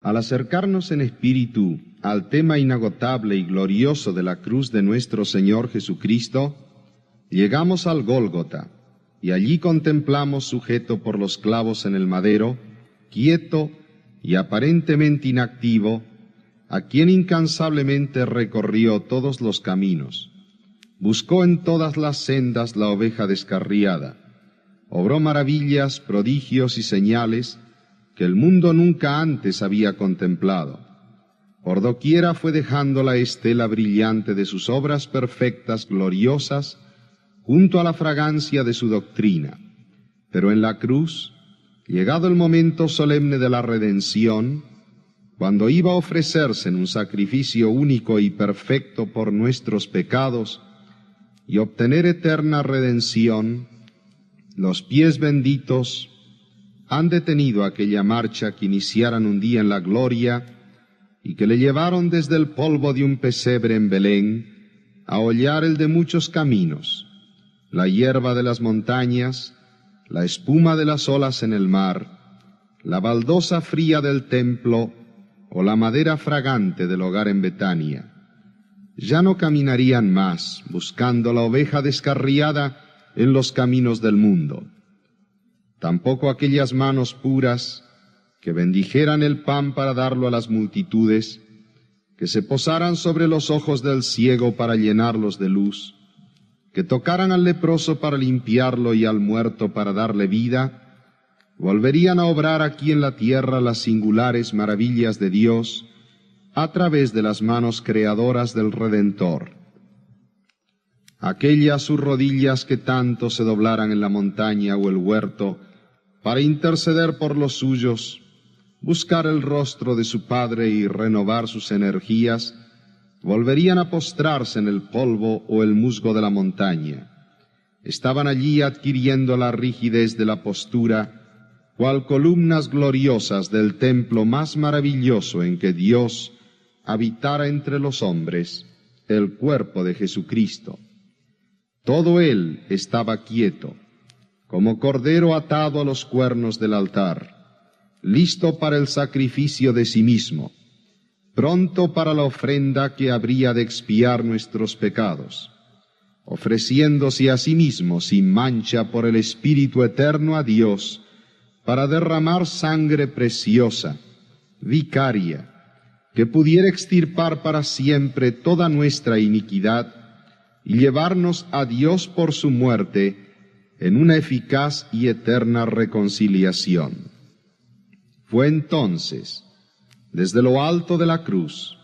Al acercarnos en espíritu al tema inagotable y glorioso de la cruz de nuestro Señor Jesucristo, llegamos al Gólgota, y allí contemplamos sujeto por los clavos en el madero, quieto y aparentemente inactivo, a quien incansablemente recorrió todos los caminos, buscó en todas las sendas la oveja descarriada, obró maravillas, prodigios y señales que el mundo nunca antes había contemplado. Por doquiera fue dejando la estela brillante de sus obras perfectas, gloriosas, junto a la fragancia de su doctrina. Pero en la cruz, llegado el momento solemne de la redención, cuando iba a ofrecerse en un sacrificio único y perfecto por nuestros pecados y obtener eterna redención, los pies benditos han detenido aquella marcha que iniciaran un día en la gloria y que le llevaron desde el polvo de un pesebre en Belén a hollar el de muchos caminos, la hierba de las montañas, la espuma de las olas en el mar, la baldosa fría del templo o la madera fragante del hogar en Betania. Ya no caminarían más buscando la oveja descarriada en los caminos del mundo. Tampoco aquellas manos puras que bendijeran el pan para darlo a las multitudes, que se posaran sobre los ojos del ciego para llenarlos de luz, que tocaran al leproso para limpiarlo y al muerto para darle vida, volverían a obrar aquí en la tierra las singulares maravillas de Dios a través de las manos creadoras del Redentor. Aquellas sus rodillas que tanto se doblaran en la montaña o el huerto para interceder por los suyos, buscar el rostro de su Padre y renovar sus energías, volverían a postrarse en el polvo o el musgo de la montaña. Estaban allí adquiriendo la rigidez de la postura, cual columnas gloriosas del templo más maravilloso en que Dios habitara entre los hombres, el cuerpo de Jesucristo. Todo él estaba quieto, como cordero atado a los cuernos del altar, listo para el sacrificio de sí mismo, pronto para la ofrenda que habría de expiar nuestros pecados, ofreciéndose a sí mismo sin mancha por el Espíritu eterno a Dios, para derramar sangre preciosa, vicaria, que pudiera extirpar para siempre toda nuestra iniquidad y llevarnos a Dios por su muerte en una eficaz y eterna reconciliación. Fue entonces, desde lo alto de la cruz,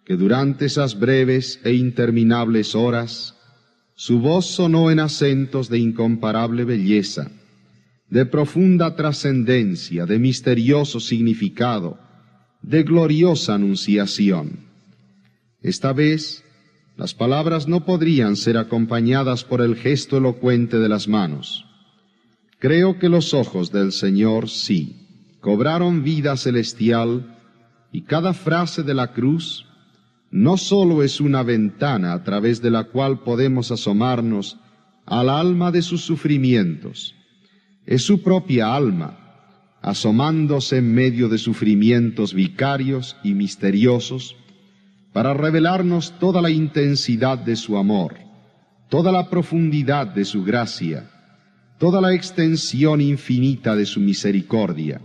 que durante esas breves e interminables horas, su voz sonó en acentos de incomparable belleza, de profunda trascendencia, de misterioso significado, de gloriosa anunciación. Esta vez, las palabras no podrían ser acompañadas por el gesto elocuente de las manos. Creo que los ojos del Señor sí cobraron vida celestial, y cada frase de la cruz no sólo es una ventana a través de la cual podemos asomarnos al alma de sus sufrimientos, es su propia alma, asomándose en medio de sufrimientos vicarios y misteriosos, para revelarnos toda la intensidad de su amor, toda la profundidad de su gracia, toda la extensión infinita de su misericordia.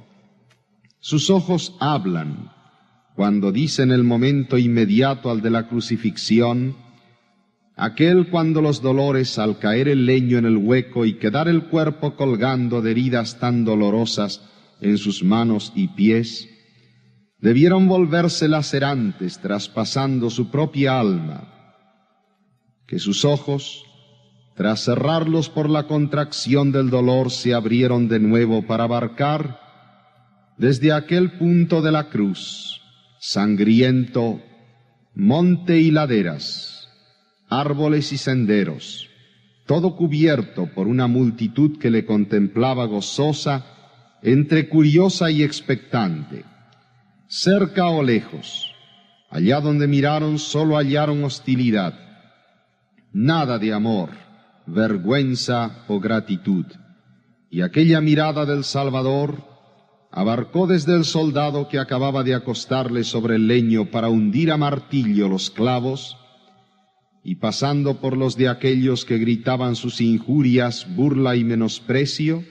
Sus ojos hablan cuando dice en el momento inmediato al de la crucifixión, aquel cuando los dolores al caer el leño en el hueco y quedar el cuerpo colgando de heridas tan dolorosas en sus manos y pies, debieron volverse lacerantes traspasando su propia alma, que sus ojos, tras cerrarlos por la contracción del dolor, se abrieron de nuevo para abarcar desde aquel punto de la cruz, sangriento, monte y laderas, árboles y senderos, todo cubierto por una multitud que le contemplaba gozosa, entre curiosa y expectante. Cerca o lejos, allá donde miraron solo hallaron hostilidad, nada de amor, vergüenza o gratitud. Y aquella mirada del Salvador, abarcó desde el soldado que acababa de acostarle sobre el leño para hundir a martillo los clavos, y pasando por los de aquellos que gritaban sus injurias, burla y menosprecio,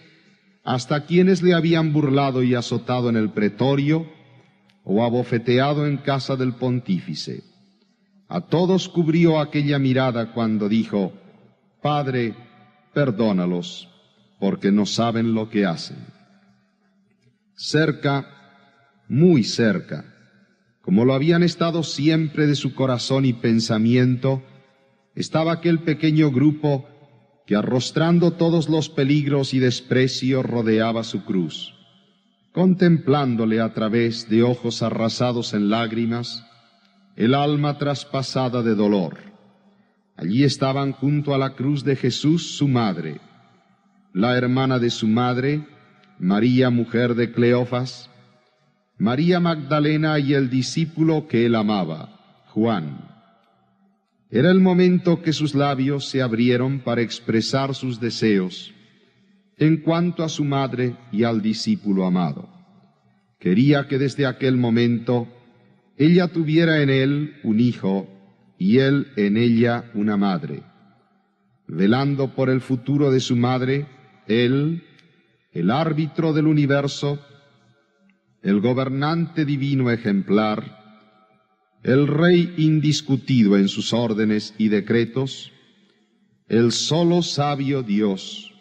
hasta quienes le habían burlado y azotado en el pretorio, o abofeteado en casa del pontífice. A todos cubrió aquella mirada cuando dijo: Padre, perdónalos, porque no saben lo que hacen. Cerca, muy cerca, como lo habían estado siempre de su corazón y pensamiento, estaba aquel pequeño grupo que, arrostrando todos los peligros y desprecios, rodeaba su cruz, contemplándole a través de ojos arrasados en lágrimas, el alma traspasada de dolor. Allí estaban junto a la cruz de Jesús su madre, la hermana de su madre, María, mujer de Cleofas, María Magdalena y el discípulo que él amaba, Juan. Era el momento que sus labios se abrieron para expresar sus deseos en cuanto a su madre y al discípulo amado. Quería que desde aquel momento ella tuviera en él un hijo y él en ella una madre. Velando por el futuro de su madre, él, el árbitro del universo, el gobernante divino ejemplar, el rey indiscutido en sus órdenes y decretos, el solo sabio Dios,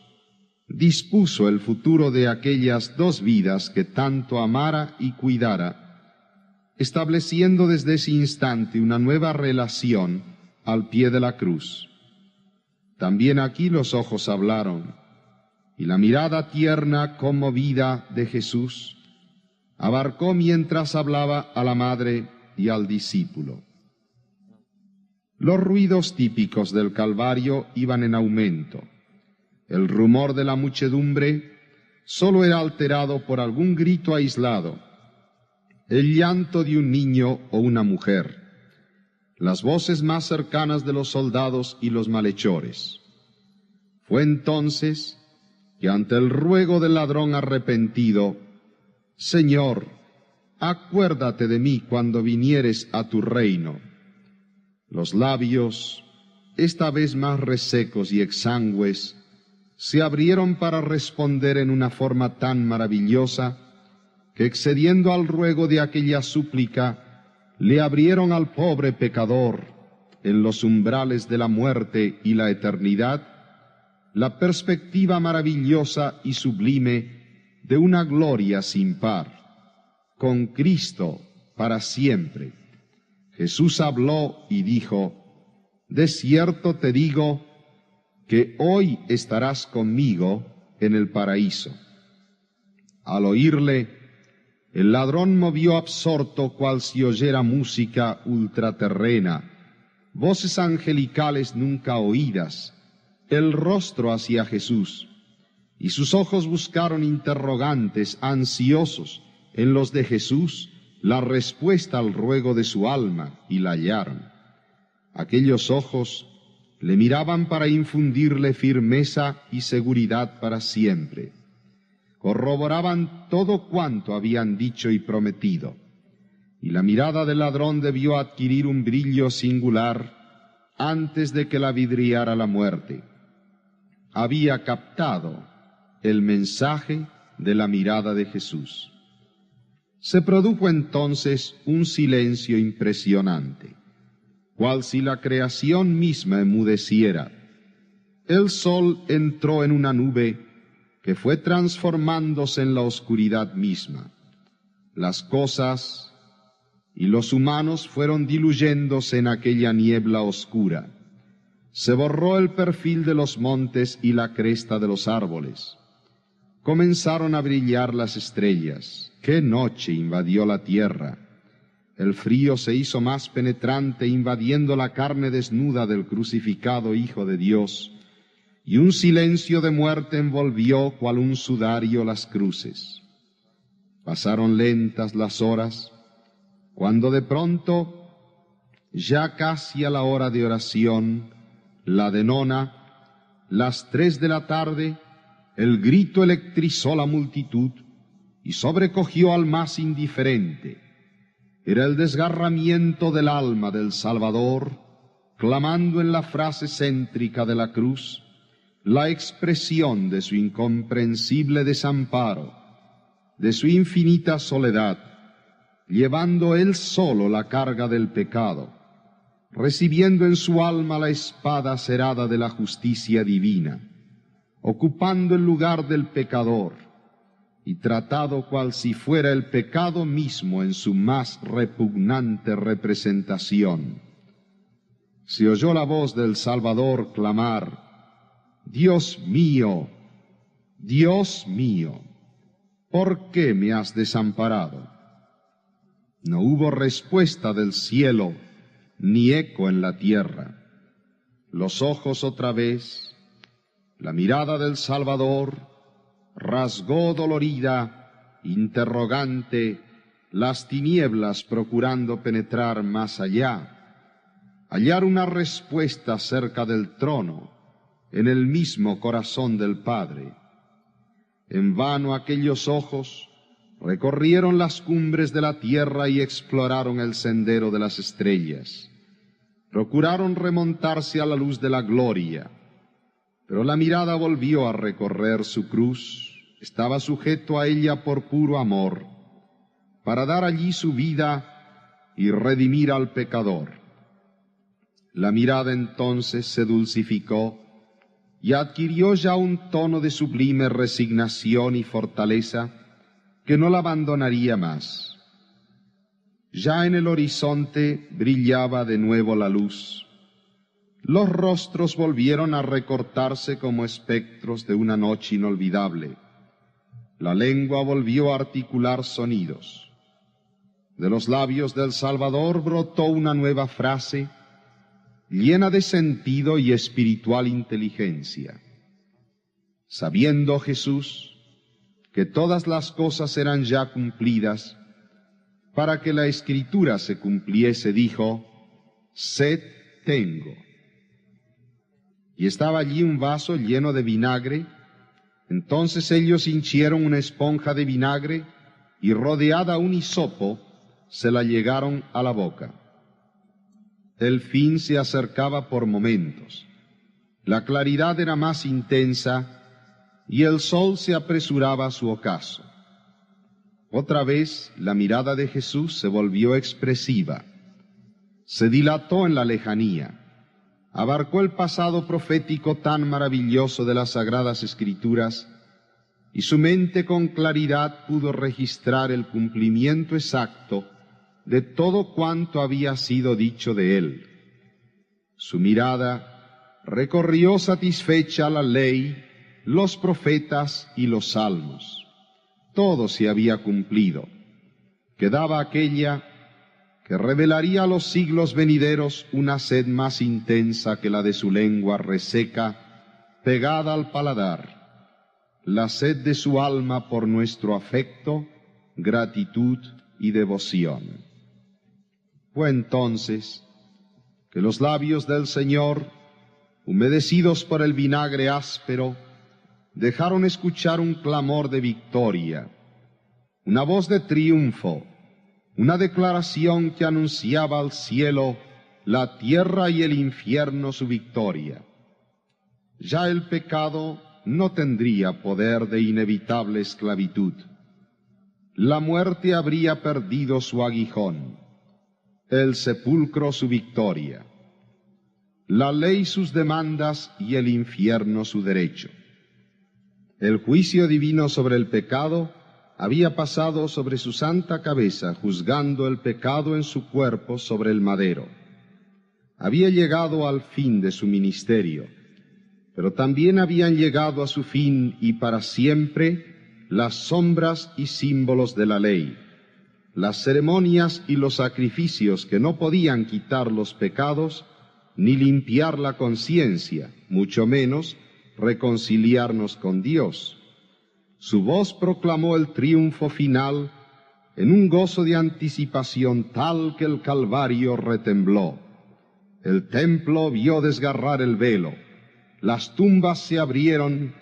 dispuso el futuro de aquellas dos vidas que tanto amara y cuidara, estableciendo desde ese instante una nueva relación al pie de la cruz. También aquí los ojos hablaron, y la mirada tierna, conmovida de Jesús abarcó mientras hablaba a la madre y al discípulo. Los ruidos típicos del Calvario iban en aumento. El rumor de la muchedumbre solo era alterado por algún grito aislado, el llanto de un niño o una mujer, las voces más cercanas de los soldados y los malhechores. Fue entonces que ante el ruego del ladrón arrepentido: Señor, acuérdate de mí cuando vinieres a tu reino, los labios, esta vez más resecos y exangües, se abrieron para responder en una forma tan maravillosa que, excediendo al ruego de aquella súplica, le abrieron al pobre pecador, en los umbrales de la muerte y la eternidad, la perspectiva maravillosa y sublime de una gloria sin par, con Cristo para siempre. Jesús habló y dijo: De cierto te digo que hoy estarás conmigo en el paraíso. Al oírle, el ladrón movió absorto cual si oyera música ultraterrena, voces angelicales nunca oídas, el rostro hacia Jesús, y sus ojos buscaron interrogantes, ansiosos, en los de Jesús la respuesta al ruego de su alma, y la hallaron. Aquellos ojos le miraban para infundirle firmeza y seguridad para siempre. Corroboraban todo cuanto habían dicho y prometido, y la mirada del ladrón debió adquirir un brillo singular antes de que la vidriara la muerte. Había captado el mensaje de la mirada de Jesús. Se produjo entonces un silencio impresionante, cual si la creación misma enmudeciera. El sol entró en una nube que fue transformándose en la oscuridad misma. Las cosas y los humanos fueron diluyéndose en aquella niebla oscura. Se borró el perfil de los montes y la cresta de los árboles. Comenzaron a brillar las estrellas. ¡Qué noche invadió la tierra! El frío se hizo más penetrante, invadiendo la carne desnuda del crucificado Hijo de Dios, y un silencio de muerte envolvió cual un sudario las cruces. Pasaron lentas las horas, cuando de pronto, ya casi a la hora de oración, la de nona, las 3 de la tarde, el grito electrizó la multitud, y sobrecogió al más indiferente. Era el desgarramiento del alma del Salvador, clamando en la frase céntrica de la cruz la expresión de su incomprensible desamparo, de su infinita soledad, llevando él solo la carga del pecado, recibiendo en su alma la espada acerada de la justicia divina, ocupando el lugar del pecador, y tratado cual si fuera el pecado mismo en su más repugnante representación. Se oyó la voz del Salvador clamar: Dios mío, ¿por qué me has desamparado? No hubo respuesta del cielo, ni eco en la tierra. Los ojos otra vez, la mirada del Salvador, rasgó dolorida, interrogante, las tinieblas procurando penetrar más allá, hallar una respuesta cerca del trono, en el mismo corazón del Padre. En vano aquellos ojos recorrieron las cumbres de la tierra y exploraron el sendero de las estrellas. Procuraron remontarse a la luz de la gloria, pero la mirada volvió a recorrer su cruz. Estaba sujeto a ella por puro amor, para dar allí su vida y redimir al pecador. La mirada entonces se dulcificó y adquirió ya un tono de sublime resignación y fortaleza que no la abandonaría más. Ya en el horizonte brillaba de nuevo la luz. Los rostros volvieron a recortarse como espectros de una noche inolvidable. La lengua volvió a articular sonidos. De los labios del Salvador brotó una nueva frase llena de sentido y espiritual inteligencia. Sabiendo Jesús que todas las cosas eran ya cumplidas, para que la Escritura se cumpliese, dijo: sed tengo. Y estaba allí un vaso lleno de vinagre. Entonces ellos hinchieron una esponja de vinagre y, rodeada un hisopo, se la llegaron a la boca. El fin se acercaba por momentos. La claridad era más intensa y el sol se apresuraba a su ocaso. Otra vez la mirada de Jesús se volvió expresiva. Se dilató en la lejanía. Abarcó el pasado profético tan maravilloso de las Sagradas Escrituras, y su mente con claridad pudo registrar el cumplimiento exacto de todo cuanto había sido dicho de él. Su mirada recorrió satisfecha la ley, los profetas y los salmos. Todo se había cumplido. Quedaba aquella que revelaría a los siglos venideros una sed más intensa que la de su lengua reseca, pegada al paladar, la sed de su alma por nuestro afecto, gratitud y devoción. Fue entonces que los labios del Señor, humedecidos por el vinagre áspero, dejaron escuchar un clamor de victoria, una voz de triunfo, una declaración que anunciaba al cielo, la tierra y el infierno su victoria. Ya el pecado no tendría poder de inevitable esclavitud. La muerte habría perdido su aguijón, el sepulcro su victoria, la ley sus demandas y el infierno su derecho. El juicio divino sobre el pecado había pasado sobre su santa cabeza, juzgando el pecado en su cuerpo sobre el madero. Había llegado al fin de su ministerio, pero también habían llegado a su fin y para siempre las sombras y símbolos de la ley, las ceremonias y los sacrificios que no podían quitar los pecados ni limpiar la conciencia, mucho menos reconciliarnos con Dios. Su voz proclamó el triunfo final en un gozo de anticipación tal que el Calvario retembló. El templo vio desgarrar el velo, las tumbas se abrieron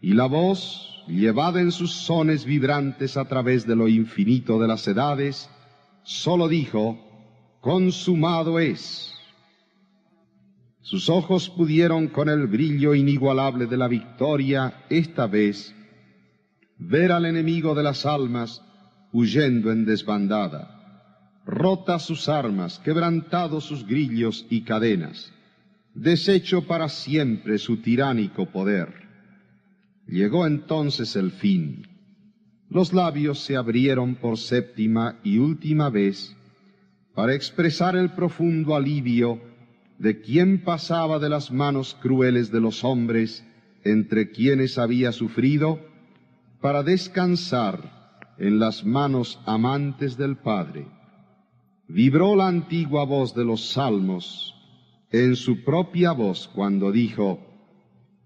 y la voz llevada en sus sones vibrantes a través de lo infinito de las edades, sólo dijo: «Consumado es». Sus ojos pudieron, con el brillo inigualable de la victoria, esta vez, ver al enemigo de las almas huyendo en desbandada, rotas sus armas, quebrantados sus grillos y cadenas, deshecho para siempre su tiránico poder. Llegó entonces el fin. Los labios se abrieron por séptima y última vez para expresar el profundo alivio de quien pasaba de las manos crueles de los hombres entre quienes había sufrido, para descansar en las manos amantes del Padre. Vibró la antigua voz de los salmos en su propia voz cuando dijo: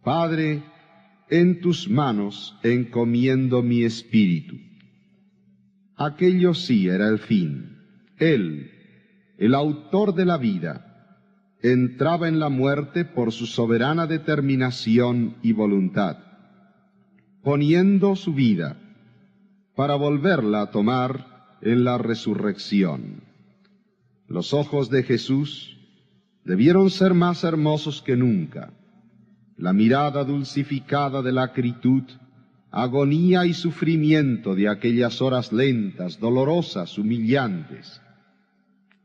«Padre, en tus manos encomiendo mi espíritu». Aquello sí era el fin. Él, el autor de la vida, entraba en la muerte por su soberana determinación y voluntad, poniendo su vida para volverla a tomar en la resurrección. Los ojos de Jesús debieron ser más hermosos que nunca. La mirada dulcificada de la acritud, agonía y sufrimiento de aquellas horas lentas, dolorosas, humillantes.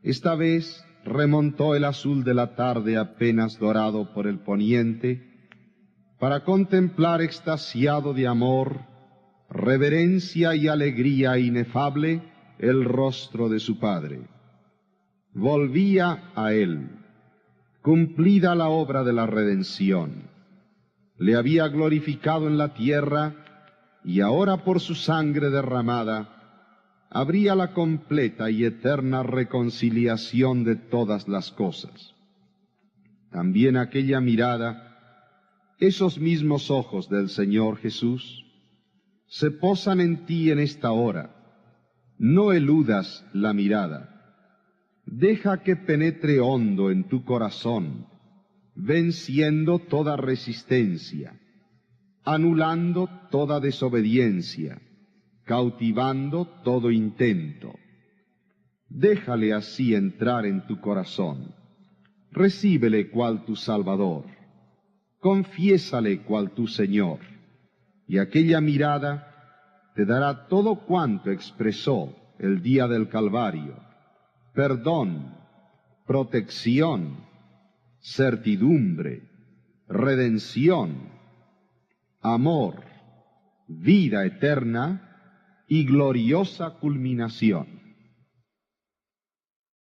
Esta vez remontó el azul de la tarde apenas dorado por el poniente, para contemplar extasiado de amor, reverencia y alegría inefable el rostro de su Padre. Volvía a él, cumplida la obra de la redención. Le había glorificado en la tierra, y ahora por su sangre derramada habría la completa y eterna reconciliación de todas las cosas. También aquella mirada, esos mismos ojos del Señor Jesús, se posan en ti en esta hora. No eludas la mirada. Deja que penetre hondo en tu corazón, venciendo toda resistencia, anulando toda desobediencia, cautivando todo intento. Déjale así entrar en tu corazón. Recíbele cual tu Salvador. Confiésale cual tu Señor. Y aquella mirada te dará todo cuanto expresó el día del Calvario: perdón, protección, certidumbre, redención, amor, vida eterna y gloriosa culminación.